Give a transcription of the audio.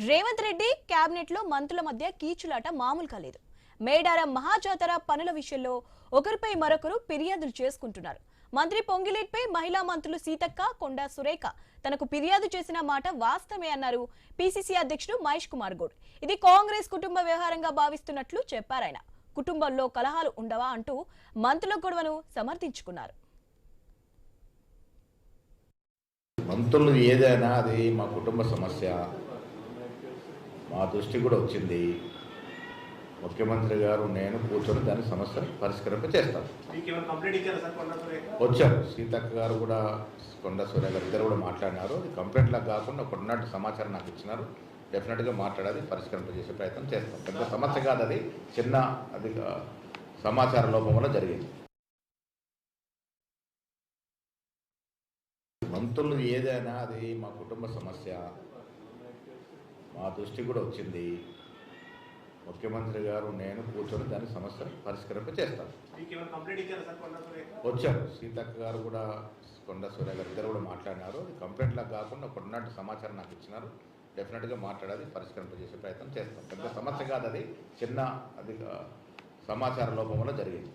Revanth Reddy cabinet లో మంత్రుల మధ్య కీచులాట మామూలు కాలేదు. మేడారం మహాజాతర పనుల విషయంలో ఒకరిపై మరొకరు ఫిర్యాదులు చేసుకుంటున్నారు. మంత్రి పొంగిలేట్పై మహిళా మంత్రులు సీతక్క, కొండా సురేఖ తనకు ఫిర్యాదు చేసిన మాట వాస్తవమే అన్నారు పీసీసీ అధ్యక్షుడు మహేష్ కుమార్ గౌడ్. ఇది కాంగ్రెస్ కుటుంబ వ్యవహారంగా భావిస్తున్నట్లు చెప్పారాయన. కుటుంబంలో కలహాలు ఉండవా అంటూ మంత్రుల గొడవను సమర్థించుకున్నారు. మంత్రులు ఏదైనా అది మా కుటుంబ సమస్య, మా దృష్టి కూడా వచ్చింది. ముఖ్యమంత్రి గారు నేను కూర్చొని దాని సమస్య పరిష్కరింప చేస్తాం. వచ్చారు సీతక్క గారు కూడా, కొండ సూర్య గారు ఇద్దరు కూడా మాట్లాడినారు. అది కంప్లైంట్లా కాకుండా ఒకటి సమాచారం నాకు ఇచ్చినారు. డెఫినెట్గా మాట్లాడాలి, పరిష్కరింప చేసే ప్రయత్నం చేస్తాం. పెద్ద సమస్య కాదు, అది చిన్న అది సమాచార లోపం వల్ల జరిగింది. మంత్రులు ఏదైనా అది మా కుటుంబ సమస్య, మా దృష్టి కూడా వచ్చింది. ముఖ్యమంత్రి గారు నేను కూర్చొని దాని సమస్య పరిష్కరింప చేస్తాం. వచ్చారు సీతక్క గారు కూడా, కొండ సూర్య గారు ఇద్దరు కూడా మాట్లాడినారు. అది కంప్లైంట్లా కాకుండా ఒకటి సమాచారం నాకు ఇచ్చినారు. డెఫినెట్గా మాట్లాడాలి, పరిష్కరింప చేసే ప్రయత్నం చేస్తాం. పెద్ద సమస్య కాదు, అది చిన్న అది సమాచార లోపం వల్ల జరిగింది.